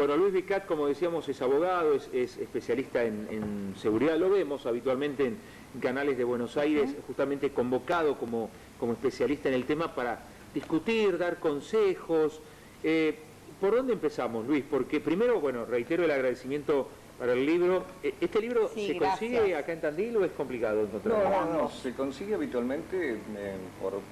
Bueno, Luis Vicat, como decíamos, es abogado, es especialista en seguridad, lo vemos habitualmente en canales de Buenos Aires, justamente convocado como especialista en el tema para discutir, dar consejos. ¿Por dónde empezamos, Luis? Porque primero, bueno, reitero el agradecimiento para el libro. ¿Este libro se consigue acá en Tandil o es complicado encontrarlo? No, se consigue habitualmente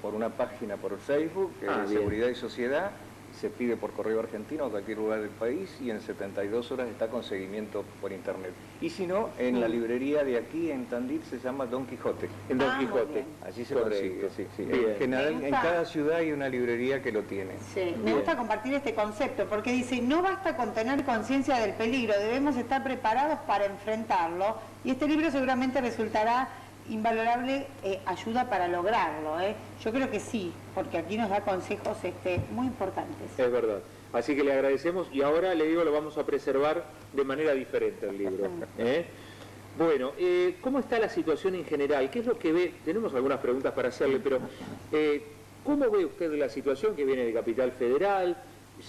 por una página por Facebook, Seguridad y Sociedad. Se pide por correo argentino a cualquier lugar del país y en 72 horas está con seguimiento por internet. Y si no, en la librería de aquí en Tandil se llama Don Quijote. En Don Quijote. Allí se consigue, sí. En general, en cada ciudad hay una librería que lo tiene. Sí, me gusta compartir este concepto porque dice, no basta con tener conciencia del peligro, debemos estar preparados para enfrentarlo. Y este libro seguramente resultará invalorable ayuda para lograrlo. Yo creo que sí, porque aquí nos da consejos muy importantes. Es verdad. Así que le agradecemos y ahora le digo, lo vamos a preservar de manera diferente el libro. Bueno, ¿cómo está la situación en general? ¿Qué es lo que ve? Tenemos algunas preguntas para hacerle, pero ¿cómo ve usted la situación que viene de Capital Federal,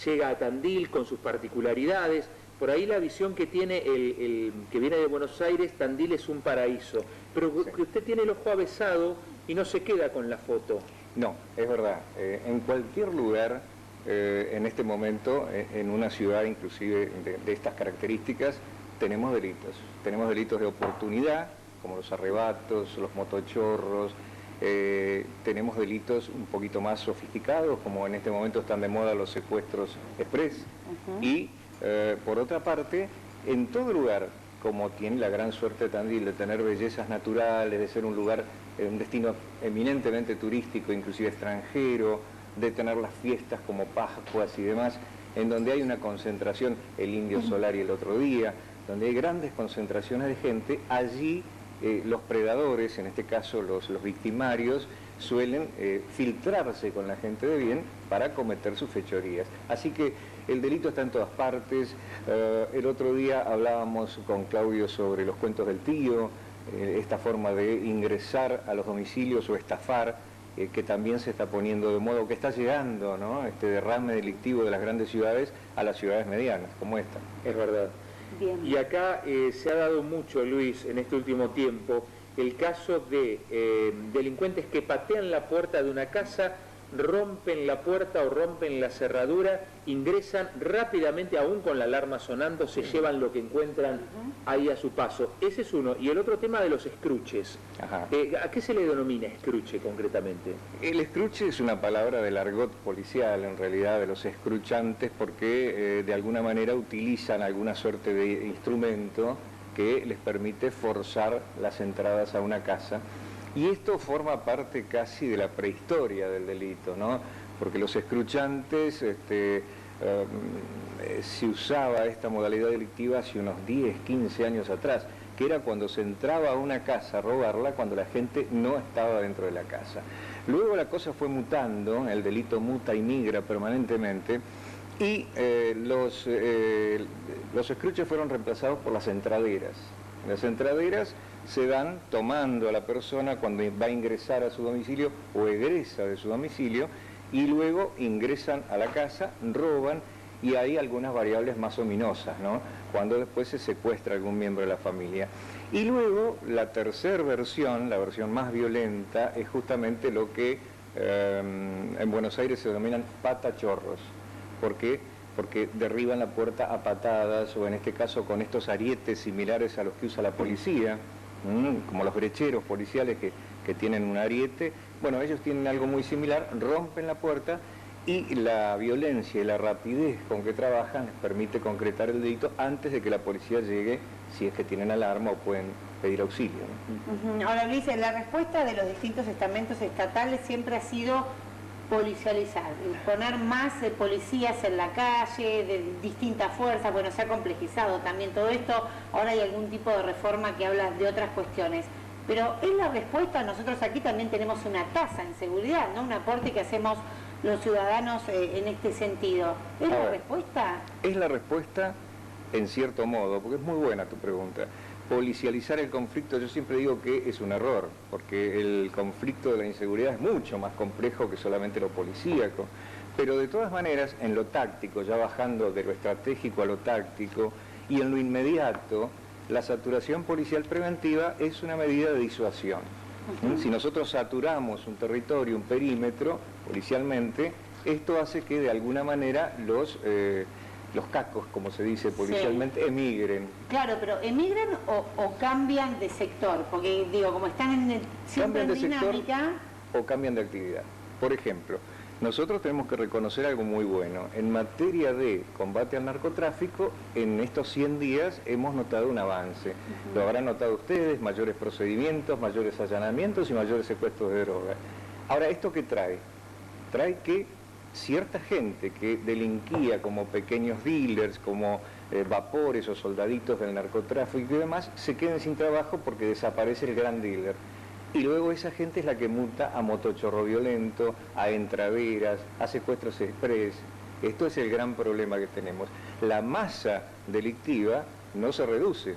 llega a Tandil con sus particularidades? Por ahí la visión que tiene el que viene de Buenos Aires, Tandil es un paraíso, pero que usted tiene el ojo avesado y no se queda con la foto. No, es verdad. En cualquier lugar, en este momento, en una ciudad inclusive de estas características, tenemos delitos. Tenemos delitos de oportunidad, como los arrebatos, los motochorros. Tenemos delitos un poquito más sofisticados, como en este momento están de moda los secuestros express. Y por otra parte, en todo lugar, como tiene la gran suerte de Tandil de tener bellezas naturales, de ser un lugar, un destino eminentemente turístico, inclusive extranjero, de tener las fiestas como Pascuas y demás, en donde hay una concentración, el Indio Solari el otro día, donde hay grandes concentraciones de gente, allí los predadores, en este caso los victimarios, suelen filtrarse con la gente de bien para cometer sus fechorías. Así que el delito está en todas partes. El otro día hablábamos con Claudio sobre los cuentos del tío, esta forma de ingresar a los domicilios o estafar, que también se está poniendo de moda, o que está llegando, ¿no? Este derrame delictivo de las grandes ciudades a las ciudades medianas, como esta. Es verdad. Bien. Y acá se ha dado mucho, Luis, en este último tiempo, el caso de delincuentes que patean la puerta de una casa, rompen la puerta o rompen la cerradura, ingresan rápidamente, aún con la alarma sonando, se llevan lo que encuentran ahí a su paso. Ese es uno. Y el otro tema de los escruches. ¿A qué se le denomina escruche concretamente? El escruche es una palabra del argot policial, en realidad, de los escruchantes, porque de alguna manera utilizan alguna suerte de instrumento que les permite forzar las entradas a una casa. Y esto forma parte casi de la prehistoria del delito, ¿no? Porque los escruchantes, se usaba esta modalidad delictiva hace unos 10, 15 años atrás, que era cuando se entraba a una casa a robarla cuando la gente no estaba dentro de la casa. Luego la cosa fue mutando, el delito muta y migra permanentemente, y los escruches fueron reemplazados por las entraderas. Las entraderas se dan tomando a la persona cuando va a ingresar a su domicilio o egresa de su domicilio, y luego ingresan a la casa, roban, y hay algunas variables más ominosas, ¿no? Cuando después se secuestra algún miembro de la familia. Y luego la tercera versión, la versión más violenta, es justamente lo que en Buenos Aires se denominan patachorros. ¿Por qué? Porque derriban la puerta a patadas, o en este caso con estos arietes similares a los que usa la policía, como los brecheros policiales que tienen un ariete. Bueno, ellos tienen algo muy similar, rompen la puerta, y la violencia y la rapidez con que trabajan les permite concretar el delito antes de que la policía llegue, si es que tienen alarma o pueden pedir auxilio, ¿no? Ahora, Luis, la respuesta de los distintos estamentos estatales siempre ha sido policializar, poner más policías en la calle, de distintas fuerzas. Bueno, se ha complejizado también todo esto, ahora hay algún tipo de reforma que habla de otras cuestiones. Pero es la respuesta. Nosotros aquí también tenemos una tasa en seguridad, ¿no? Un aporte que hacemos los ciudadanos en este sentido. ¿Es la respuesta? Es la respuesta en cierto modo, porque es muy buena tu pregunta. Policializar el conflicto, yo siempre digo que es un error, porque el conflicto de la inseguridad es mucho más complejo que solamente lo policíaco. Pero de todas maneras, en lo táctico, ya bajando de lo estratégico a lo táctico, y en lo inmediato, la saturación policial preventiva es una medida de disuasión. Si nosotros saturamos un territorio, un perímetro, policialmente, esto hace que de alguna manera los cacos, como se dice policialmente, emigren. Claro, pero ¿emigran o cambian de sector? Porque digo, como están siempre en dinámica... O cambian de actividad. Por ejemplo, nosotros tenemos que reconocer algo muy bueno. En materia de combate al narcotráfico, en estos 100 días hemos notado un avance. Lo habrán notado ustedes, mayores procedimientos, mayores allanamientos y mayores secuestros de droga. Ahora, ¿esto qué trae? Trae que cierta gente que delinquía como pequeños dealers, como vapores o soldaditos del narcotráfico y demás, se queden sin trabajo porque desaparece el gran dealer. Y luego esa gente es la que multa a motochorro violento, a entraderas, a secuestros express. Esto es el gran problema que tenemos. La masa delictiva no se reduce,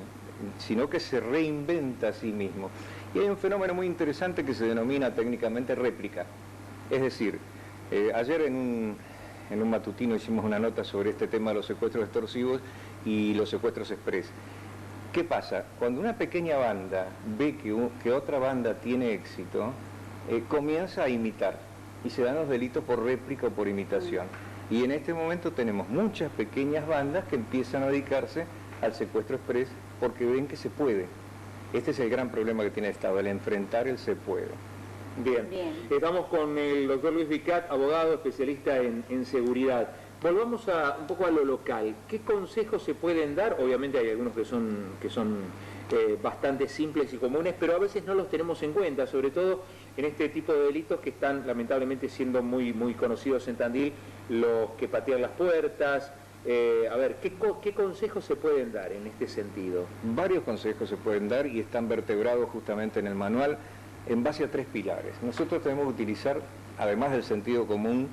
sino que se reinventa a sí mismo. Y hay un fenómeno muy interesante que se denomina técnicamente réplica. Es decir, ayer en un matutino hicimos una nota sobre este tema de los secuestros extorsivos y los secuestros express. ¿Qué pasa? Cuando una pequeña banda ve que otra banda tiene éxito, comienza a imitar y se dan los delitos por réplica o por imitación. Y en este momento tenemos muchas pequeñas bandas que empiezan a dedicarse al secuestro express porque ven que se puede. Este es el gran problema que tiene el Estado, el enfrentar el se puede. Bien. Estamos con el doctor Luis Vicat, abogado especialista en seguridad. Volvamos un poco a lo local. ¿Qué consejos se pueden dar? Obviamente hay algunos que son bastante simples y comunes, pero a veces no los tenemos en cuenta, sobre todo en este tipo de delitos que están lamentablemente siendo muy conocidos en Tandil, los que patean las puertas. A ver, ¿qué consejos se pueden dar en este sentido? Varios consejos se pueden dar y están vertebrados justamente en el manual en base a 3 pilares. Nosotros tenemos que utilizar, además del sentido común,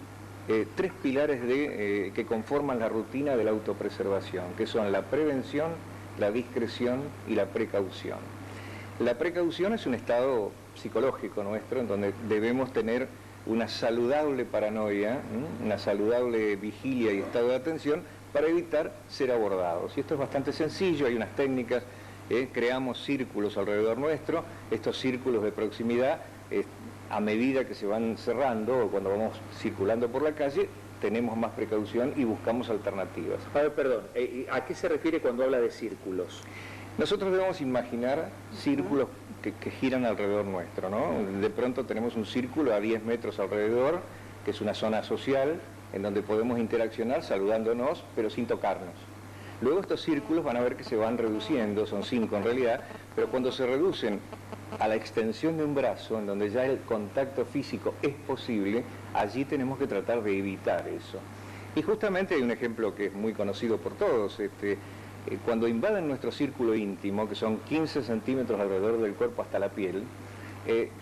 3 pilares que conforman la rutina de la autopreservación, que son la prevención, la discreción y la precaución. La precaución es un estado psicológico nuestro en donde debemos tener una saludable paranoia, una saludable vigilia y estado de atención para evitar ser abordados. Y esto es bastante sencillo, hay unas técnicas, creamos círculos alrededor nuestro, estos círculos de proximidad, a medida que se van cerrando o cuando vamos circulando por la calle, tenemos más precaución y buscamos alternativas. A ver, perdón, ¿a qué se refiere cuando habla de círculos? Nosotros debemos imaginar círculos que giran alrededor nuestro, ¿no? De pronto tenemos un círculo a 10 metros alrededor, que es una zona social, en donde podemos interaccionar saludándonos, pero sin tocarnos. Luego estos círculos van a ver que se van reduciendo, son 5 en realidad, pero cuando se reducen a la extensión de un brazo, en donde ya el contacto físico es posible, allí tenemos que tratar de evitar eso. Y justamente hay un ejemplo que es muy conocido por todos, cuando invaden nuestro círculo íntimo, que son 15 centímetros alrededor del cuerpo hasta la piel,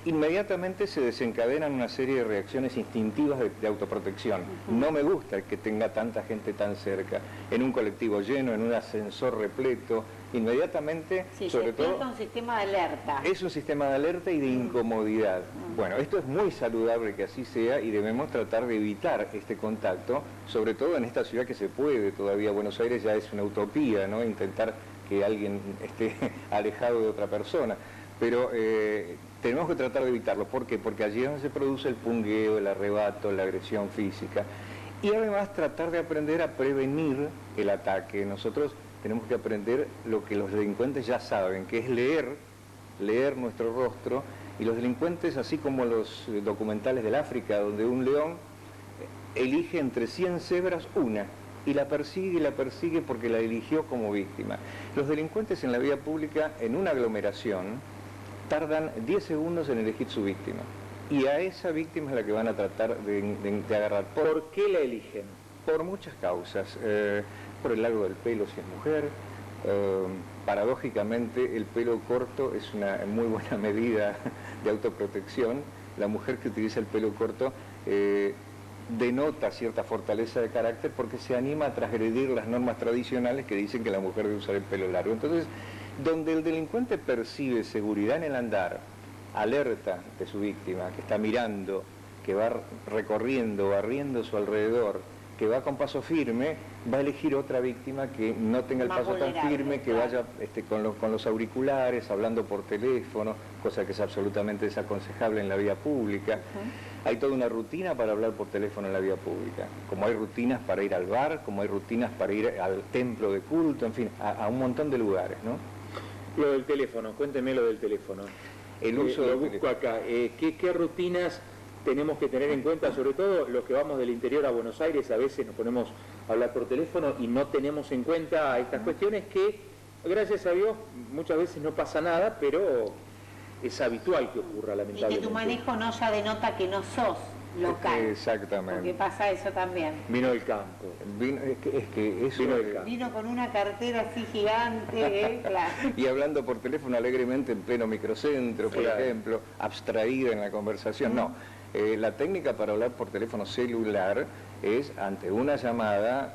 inmediatamente se desencadenan una serie de reacciones instintivas de autoprotección. No me gusta que tenga tanta gente tan cerca, en un colectivo lleno, en un ascensor repleto, inmediatamente, sobre todo... un sistema de alerta. Es un sistema de alerta y de incomodidad. Bueno, esto es muy saludable que así sea y debemos tratar de evitar este contacto, sobre todo en esta ciudad que se puede todavía. Buenos Aires ya es una utopía, ¿no? Intentar que alguien esté alejado de otra persona. Pero tenemos que tratar de evitarlo. ¿Por qué? Porque allí es donde se produce el pungueo, el arrebato, la agresión física. Y además tratar de aprender a prevenir el ataque. Nosotros tenemos que aprender lo que los delincuentes ya saben, que es leer nuestro rostro. Y los delincuentes, así como los documentales del África, donde un león elige entre 100 cebras una, y la persigue porque la eligió como víctima. Los delincuentes en la vía pública, en una aglomeración, tardan 10 segundos en elegir su víctima. Y a esa víctima es la que van a tratar de agarrar. ¿Por qué la eligen? Por muchas causas. Por el largo del pelo si es mujer. Paradójicamente, el pelo corto es una muy buena medida de autoprotección. La mujer que utiliza el pelo corto denota cierta fortaleza de carácter porque se anima a transgredir las normas tradicionales que dicen que la mujer debe usar el pelo largo. Entonces, donde el delincuente percibe seguridad en el andar, alerta de su víctima, que está mirando, que va recorriendo, barriendo su alrededor, que va con paso firme, va a elegir otra víctima que no tenga el Más paso tan vulnerable, firme, que claro. vaya con los auriculares, hablando por teléfono, cosa que es absolutamente desaconsejable en la vía pública. Hay toda una rutina para hablar por teléfono en la vía pública, como hay rutinas para ir al bar, como hay rutinas para ir al templo de culto, en fin, a un montón de lugares, ¿no? Lo del teléfono, cuénteme lo del teléfono. El uso lo del busco teléfono. acá. ¿Qué rutinas tenemos que tener en cuenta? Sobre todo los que vamos del interior a Buenos Aires, a veces nos ponemos a hablar por teléfono y no tenemos en cuenta estas cuestiones que, gracias a Dios, muchas veces no pasa nada, pero es habitual que ocurra, Y lamentablemente. que tu manejo no ya denota que no sos local. Exactamente. Porque pasa eso también. Vino del campo. Es que eso... Vino del campo. Vino con una cartera así gigante, claro. Y hablando por teléfono alegremente en pleno microcentro, por Claro. ejemplo, abstraída en la conversación. No, la técnica para hablar por teléfono celular es, ante una llamada,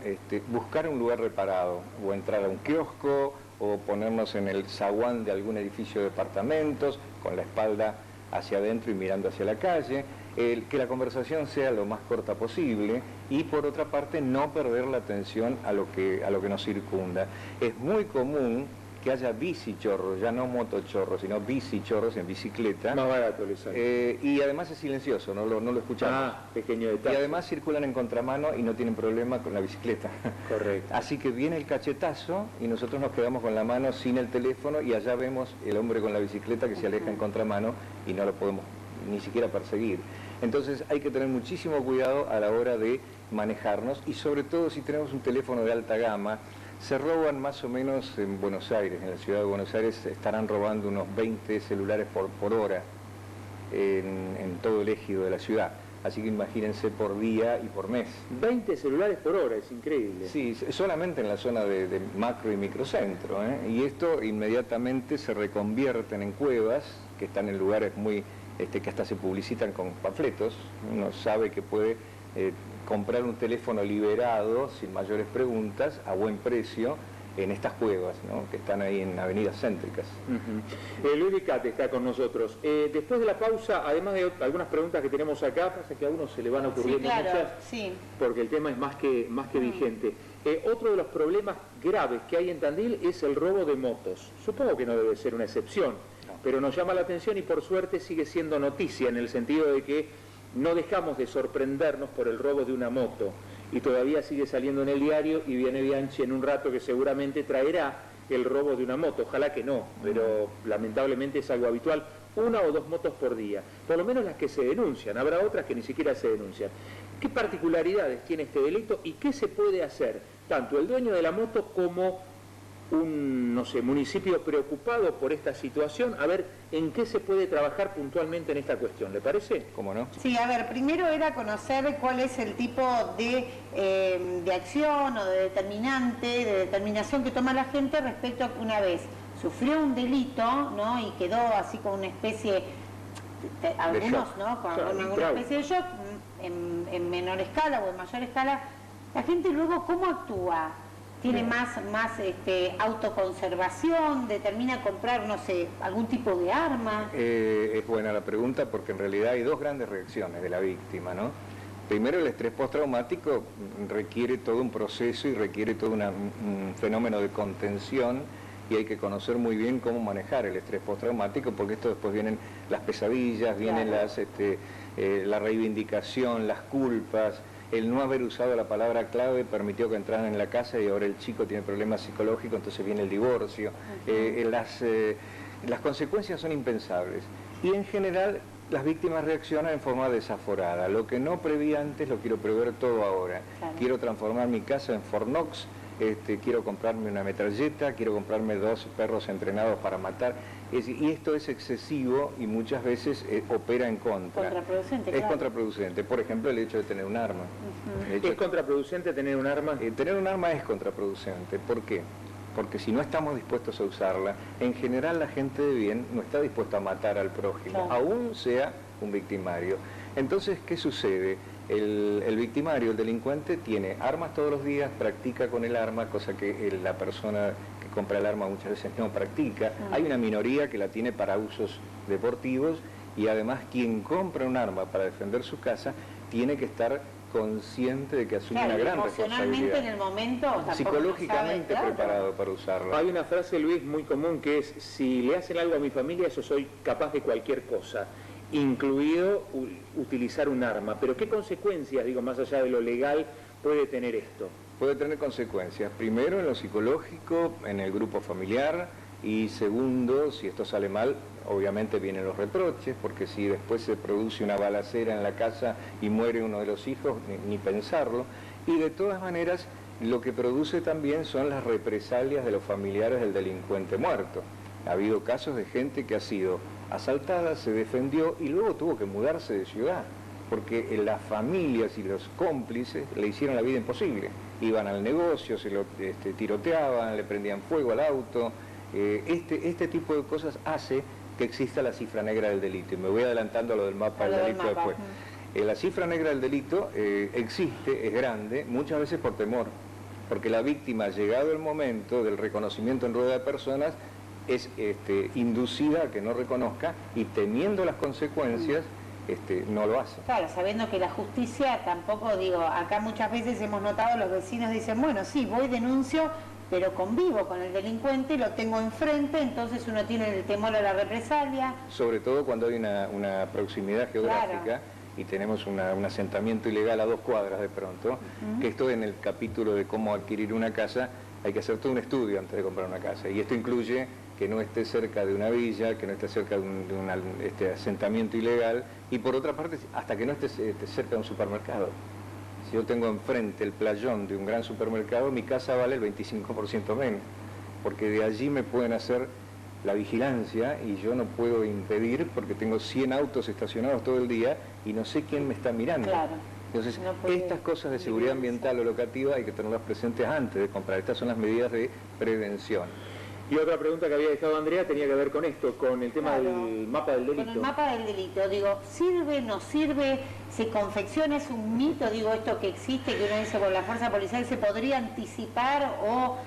buscar un lugar reparado, o entrar a un kiosco, o ponernos en el zaguán de algún edificio de departamentos, con la espalda hacia adentro y mirando hacia la calle, que la conversación sea lo más corta posible y, por otra parte, no perder la atención a lo que nos circunda. Es muy común que haya bicichorros, ya no motochorros, sino bicichorros en bicicleta, Más barato le sale. y además es silencioso, no lo escuchamos. Pequeño Y detalle. además circulan en contramano y no tienen problema con la bicicleta. Correcto. Así que viene el cachetazo y nosotros nos quedamos con la mano sin el teléfono y allá vemos el hombre con la bicicleta que se aleja en contramano y no lo podemos ni siquiera perseguir. Entonces hay que tener muchísimo cuidado a la hora de manejarnos y sobre todo si tenemos un teléfono de alta gama. Se roban más o menos en Buenos Aires, en la ciudad de Buenos Aires estarán robando unos 20 celulares por hora en todo el ejido de la ciudad. Así que imagínense por día y por mes. 20 celulares por hora, es increíble. Sí, solamente en la zona de macro y microcentro, ¿eh? Y esto inmediatamente se reconvierten en cuevas, que están en lugares muy, que hasta se publicitan con panfletos. Uno sabe que puede comprar un teléfono liberado, sin mayores preguntas, a buen precio, en estas cuevas, ¿no?, que están ahí en avenidas céntricas. Luis Vicate está con nosotros. Después de la pausa, además de algunas preguntas que tenemos acá, pasa que a uno se le van Sí, ocurriendo claro, muchas, sí. porque el tema es más que vigente. Otro de los problemas graves que hay en Tandil es el robo de motos. Supongo que no debe ser una excepción, pero nos llama la atención y por suerte sigue siendo noticia, en el sentido de que no dejamos de sorprendernos por el robo de una moto. Y todavía sigue saliendo en el diario y viene Bianchi en un rato que seguramente traerá el robo de una moto. Ojalá que no, pero lamentablemente es algo habitual. 1 o 2 motos por día, por lo menos las que se denuncian. Habrá otras que ni siquiera se denuncian. ¿Qué particularidades tiene este delito y qué se puede hacer? Tanto el dueño de la moto como un, no sé, municipio preocupado por esta situación, a ver en qué se puede trabajar puntualmente en esta cuestión. ¿Le parece? ¿Cómo no? Sí, a ver, primero era conocer cuál es el tipo de acción o de determinación que toma la gente respecto a que una vez sufrió un delito, ¿no?, y quedó así con una especie, algunos, shock. ¿no?, con Claro, alguna claro. especie de shock, en menor escala o en mayor escala, la gente luego ¿cómo actúa? Tiene más autoconservación, determina comprar, no sé, algún tipo de arma. Es buena la pregunta porque en realidad hay dos grandes reacciones de la víctima, ¿no? Primero, el estrés postraumático requiere todo un proceso y requiere todo un fenómeno de contención y hay que conocer muy bien cómo manejar el estrés postraumático porque esto después vienen las pesadillas, vienen Claro. la reivindicación, las culpas. El no haber usado la palabra clave permitió que entraran en la casa y ahora el chico tiene problemas psicológicos, entonces viene el divorcio. Las consecuencias son impensables y en general las víctimas reaccionan en forma desaforada. Lo que no preví antes lo quiero prever todo ahora. Claro. Quiero transformar mi casa en Fornox, quiero comprarme una metralleta, quiero comprarme 2 perros entrenados para matar. Y esto es excesivo y muchas veces opera en contra. Contraproducente, Es claro. contraproducente. Por ejemplo, el hecho de tener un arma. El hecho ¿Es contraproducente tener un arma? tener un arma es contraproducente. ¿Por qué? Porque si no estamos dispuestos a usarla, en general la gente de bien no está dispuesta a matar al prójimo, Claro. aún sea un victimario. Entonces, ¿qué sucede? El victimario, el delincuente, tiene armas todos los días, practica con el arma, cosa que la persona que compra el arma muchas veces no practica. Hay una minoría que la tiene para usos deportivos y además quien compra un arma para defender su casa tiene que estar consciente de que asume una gran emocionalmente responsabilidad. En el momento, psicológicamente preparado para usarla. Hay una frase, Luis, muy común que es: si le hacen algo a mi familia, yo soy capaz de cualquier cosa, incluido utilizar un arma. Pero ¿qué consecuencias, digo, más allá de lo legal, puede tener esto? Puede tener consecuencias, primero en lo psicológico, en el grupo familiar, y segundo, si esto sale mal, obviamente vienen los reproches, porque si después se produce una balacera en la casa y muere uno de los hijos, ni pensarlo. Y de todas maneras, lo que produce también son las represalias de los familiares del delincuente muerto. Ha habido casos de gente que ha sido asaltada, se defendió y luego tuvo que mudarse de ciudad, porque las familias y los cómplices le hicieron la vida imposible. Iban al negocio, se lo tiroteaban, le prendían fuego al auto. Este tipo de cosas hace que exista la cifra negra del delito. Y me voy adelantando a lo del mapa del delito después. La cifra negra del delito existe, es grande, muchas veces por temor, porque la víctima, llegado el momento del reconocimiento en rueda de personas, es inducida a que no reconozca y temiendo las consecuencias, no lo hace. Claro, sabiendo que la justicia tampoco, digo, acá muchas veces hemos notado, los vecinos dicen, bueno, sí, voy, denuncio, pero convivo con el delincuente, lo tengo enfrente, entonces uno tiene el temor a la represalia. Sobre todo cuando hay una proximidad geográfica, claro, y tenemos un asentamiento ilegal a 2 cuadras de pronto, que esto en el capítulo de cómo adquirir una casa, hay que hacer todo un estudio antes de comprar una casa, y esto incluye que no esté cerca de una villa, que no esté cerca de un asentamiento ilegal, y por otra parte, hasta que no esté cerca de un supermercado. Si yo tengo enfrente el playón de un gran supermercado, mi casa vale el 25% menos, porque de allí me pueden hacer la vigilancia y yo no puedo impedir, porque tengo 100 autos estacionados todo el día y no sé quién me está mirando. Claro. Entonces, estas cosas de seguridad ambiental o locativa hay que tenerlas presentes antes de comprar. Estas son las medidas de prevención. Y otra pregunta que había dejado Andrea tenía que ver con esto, con el tema del mapa del delito. Con el mapa del delito, digo, ¿sirve, no sirve? ¿Se confecciona? ¿Es un mito, digo, esto que existe, que uno dice, por la fuerza policial se podría anticipar o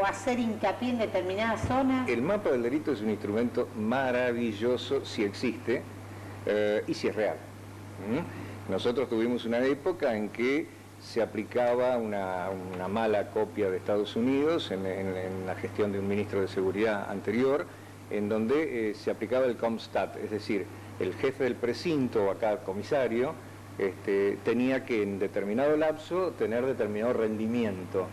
hacer hincapié en determinadas zonas? El mapa del delito es un instrumento maravilloso si existe y si es real. Nosotros tuvimos una época en que se aplicaba una mala copia de Estados Unidos en la gestión de un ministro de Seguridad anterior, en donde se aplicaba el CompStat, es decir, el jefe del precinto o acá comisario tenía que en determinado lapso tener determinado rendimiento,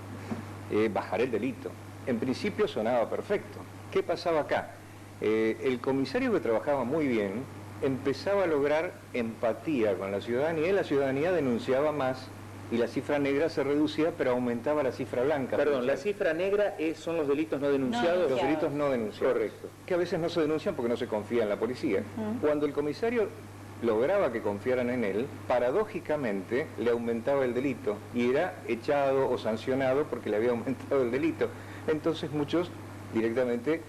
bajar el delito. En principio sonaba perfecto. ¿Qué pasaba acá? El comisario, que trabajaba muy bien, empezaba a lograr empatía con la ciudadanía denunciaba más, y la cifra negra se reducía, pero aumentaba la cifra blanca. Perdón, la cifra negra son los delitos no denunciados. Los delitos no denunciados. Correcto. Que a veces no se denuncian porque no se confía en la policía. Cuando el comisario lograba que confiaran en él, paradójicamente le aumentaba el delito y era echado o sancionado porque le había aumentado el delito. Entonces muchos directamente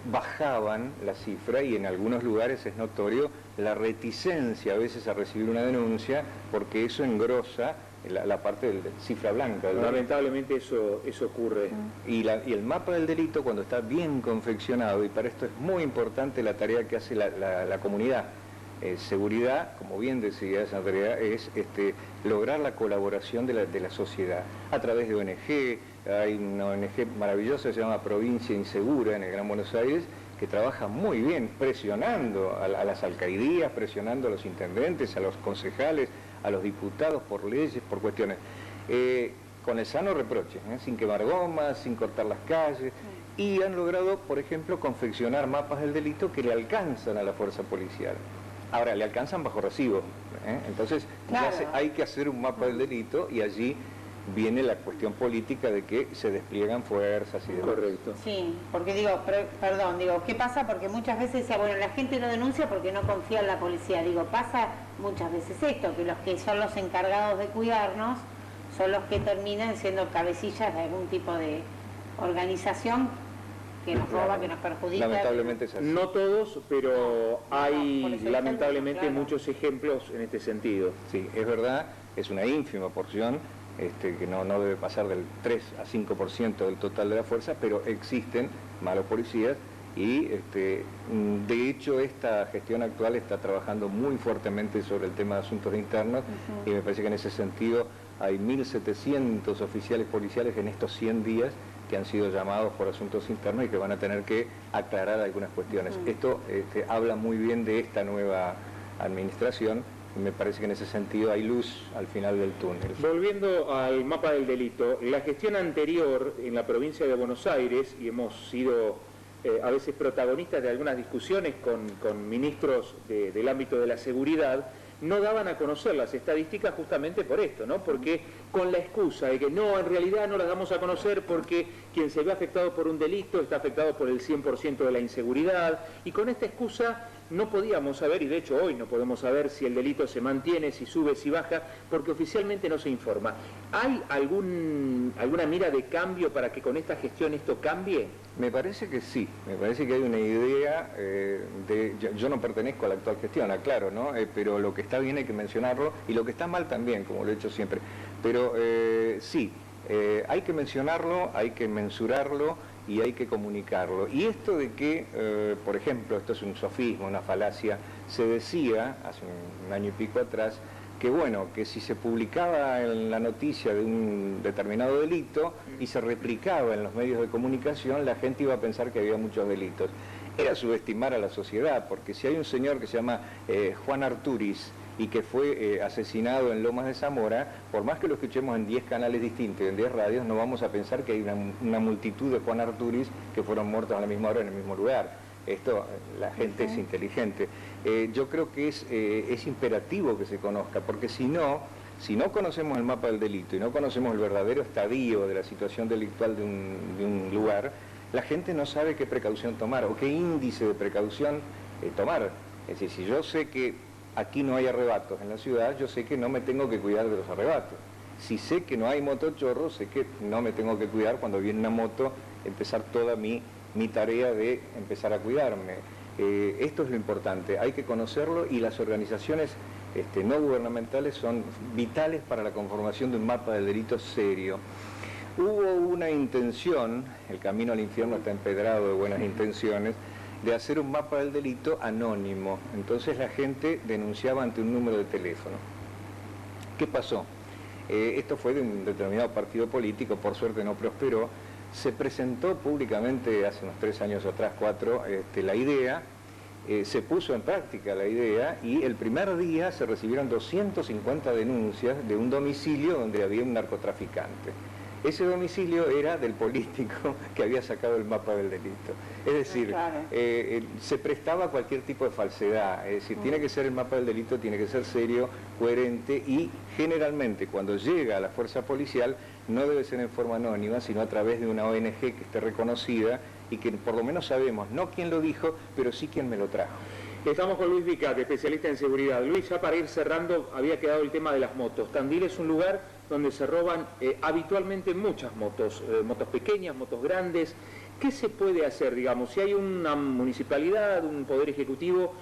bajaban la cifra, y en algunos lugares es notorio la reticencia a veces a recibir una denuncia porque eso engrosa la parte de cifra blanca. Lamentablemente eso ocurre. Y el mapa del delito, cuando está bien confeccionado, y para esto es muy importante la tarea que hace la comunidad, seguridad, como bien decía Andrea, es lograr la colaboración de la sociedad a través de ONG. Hay una ONG maravillosa que se llama Provincia Insegura en el Gran Buenos Aires, que trabaja muy bien presionando a las alcaldías, presionando a los intendentes, a los concejales, a los diputados por leyes, por cuestiones, con el sano reproche, sin quemar gomas, sin cortar las calles, y han logrado, por ejemplo, confeccionar mapas del delito que le alcanzan a la fuerza policial. Ahora, le alcanzan bajo recibo, entonces claro, hay que hacer un mapa del delito, y allí viene la cuestión política de que se despliegan fuerzas y demás. Correcto. Sí, porque digo, ¿qué pasa? Porque muchas veces decía, bueno, la gente no denuncia porque no confía en la policía. Digo, pasa muchas veces esto, que los que son los encargados de cuidarnos son los que terminan siendo cabecillas de algún tipo de organización que nos roba, que nos perjudica. Lamentablemente es así. No todos, pero hay lamentablemente muchos ejemplos en este sentido. Sí, es verdad, es una ínfima porción, que no debe pasar del 3 a 5% del total de la fuerza, pero existen malos policías Y de hecho esta gestión actual está trabajando muy fuertemente sobre el tema de asuntos internos y me parece que en ese sentido hay 1.700 oficiales policiales en estos 100 días que han sido llamados por asuntos internos y que van a tener que aclarar algunas cuestiones. Esto habla muy bien de esta nueva administración y me parece que en ese sentido hay luz al final del túnel. Volviendo al mapa del delito, la gestión anterior en la provincia de Buenos Aires, y hemos sido a veces protagonistas de algunas discusiones con ministros del ámbito de la seguridad, no daban a conocer las estadísticas justamente por esto, ¿no? Porque con la excusa de que no, en realidad no las damos a conocer porque quien se ve afectado por un delito está afectado por el 100% de la inseguridad, y con esta excusa no podíamos saber, y de hecho hoy no podemos saber si el delito se mantiene, si sube, si baja, porque oficialmente no se informa. ¿Hay alguna mira de cambio para que con esta gestión esto cambie? Me parece que sí, me parece que hay una idea yo no pertenezco a la actual gestión, aclaro, ¿no? Pero lo que está bien hay que mencionarlo y lo que está mal también, como lo he hecho siempre. Pero sí, hay que mencionarlo, hay que mensurarlo y hay que comunicarlo. Y esto de que, por ejemplo, esto es un sofismo, una falacia, se decía hace un año y pico atrás que bueno, que si se publicaba en la noticia de un determinado delito y se replicaba en los medios de comunicación, la gente iba a pensar que había muchos delitos. Era subestimar a la sociedad, porque si hay un señor que se llama Juan Arturis y que fue asesinado en Lomas de Zamora, por más que lo escuchemos en 10 canales distintos y en 10 radios, no vamos a pensar que hay una multitud de Juan Arturis que fueron muertos a la misma hora en el mismo lugar. Esto, la gente es inteligente. Yo creo que es imperativo que se conozca, porque si no conocemos el mapa del delito y no conocemos el verdadero estadio de la situación delictual de un lugar, la gente no sabe qué precaución tomar o qué índice de precaución tomar. Es decir, si yo sé que aquí no hay arrebatos en la ciudad, yo sé que no me tengo que cuidar de los arrebatos. Si sé que no hay motochorros, sé que no me tengo que cuidar cuando viene una moto, empezar toda mi tarea de empezar a cuidarme. Esto es lo importante, hay que conocerlo y las organizaciones no gubernamentales son vitales para la conformación de un mapa del delito serio. Hubo una intención, el camino al infierno está empedrado de buenas intenciones, de hacer un mapa del delito anónimo. Entonces la gente denunciaba ante un número de teléfono. ¿Qué pasó? Esto fue de un determinado partido político, por suerte no prosperó. Se presentó públicamente hace unos 3 años atrás, 4, la idea, se puso en práctica la idea y el primer día se recibieron 250 denuncias de un domicilio donde había un narcotraficante. Ese domicilio era del político que había sacado el mapa del delito. Es decir, se prestaba a cualquier tipo de falsedad. Es decir, tiene que ser el mapa del delito, tiene que ser serio, coherente y generalmente cuando llega a la fuerza policial no debe ser en forma anónima, sino a través de una ONG que esté reconocida y que por lo menos sabemos, no quién lo dijo, pero sí quién me lo trajo. Estamos con Luis Vicate, especialista en seguridad. Luis, ya para ir cerrando, había quedado el tema de las motos. Tandil es un lugar donde se roban habitualmente muchas motos, motos pequeñas, motos grandes. ¿Qué se puede hacer, digamos? Si hay una municipalidad, un poder ejecutivo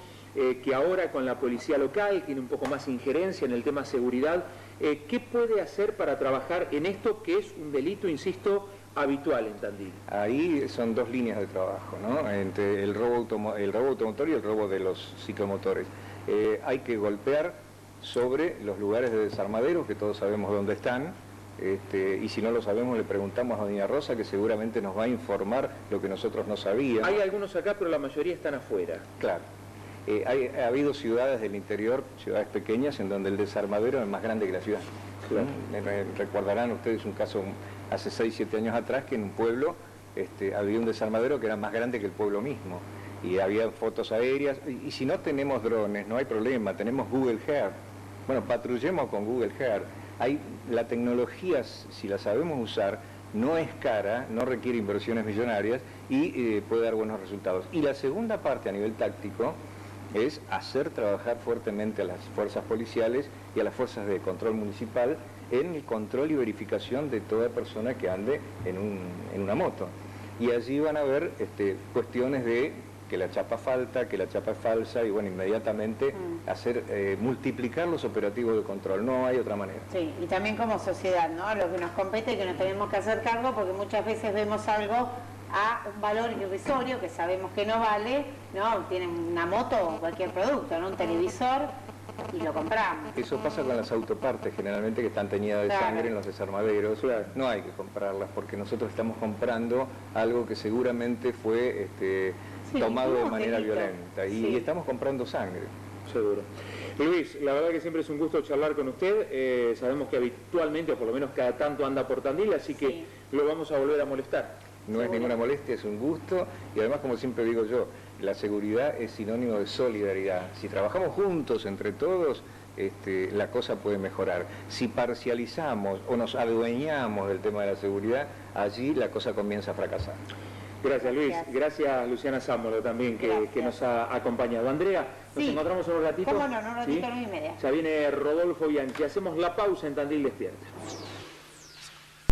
que ahora con la policía local tiene un poco más injerencia en el tema seguridad, ¿qué puede hacer para trabajar en esto que es un delito, insisto, habitual en Tandil? Ahí son 2 líneas de trabajo, ¿no? Entre el robo automotor y el robo de los ciclomotores. Hay que golpear sobre los lugares de desarmadero, que todos sabemos dónde están, y si no lo sabemos le preguntamos a doña Rosa, que seguramente nos va a informar lo que nosotros no sabíamos. Hay algunos acá, pero la mayoría están afuera. Claro. Ha habido ciudades del interior, ciudades pequeñas, en donde el desarmadero es más grande que la ciudad. Claro. Recordarán ustedes un caso hace 6, 7 años atrás que en un pueblo había un desarmadero que era más grande que el pueblo mismo. Y había fotos aéreas. Y si no tenemos drones, no hay problema, tenemos Google Earth. Bueno, patrullemos con Google Earth. La tecnología, si la sabemos usar, no es cara, no requiere inversiones millonarias y puede dar buenos resultados. Y la segunda parte a nivel táctico es hacer trabajar fuertemente a las fuerzas policiales y a las fuerzas de control municipal en el control y verificación de toda persona que ande en una moto. Y allí van a haber cuestiones de que la chapa falta, que la chapa es falsa y bueno, inmediatamente multiplicar los operativos de control, no hay otra manera. Sí, y también como sociedad, ¿no? Lo que nos compete, que nos tenemos que hacer cargo, porque muchas veces vemos algo a un valor irrisorio que sabemos que no vale, ¿no? Tienen una moto o cualquier producto, ¿no? Un televisor, y lo compramos. Eso pasa con las autopartes generalmente que están teñidas de sangre en los desarmaderos. No hay que comprarlas porque nosotros estamos comprando algo que seguramente fue tomado de manera violenta y estamos comprando sangre. Seguro. Luis, la verdad que siempre es un gusto charlar con usted. Sabemos que habitualmente, o por lo menos cada tanto, anda por Tandil, así que lo vamos a volver a molestar. No es ninguna molestia, es un gusto y además, como siempre digo yo, la seguridad es sinónimo de solidaridad. Si trabajamos juntos entre todos, la cosa puede mejorar. Si parcializamos o nos adueñamos del tema de la seguridad, allí la cosa comienza a fracasar. Gracias, Luis. Gracias, Luciana Zámbolo también, que nos ha acompañado. Andrea, nos encontramos en un ratito. ¿Cómo no? En un ratito, 9:30. Ya viene Rodolfo Bianchi. Hacemos la pausa en Tandil Despierta.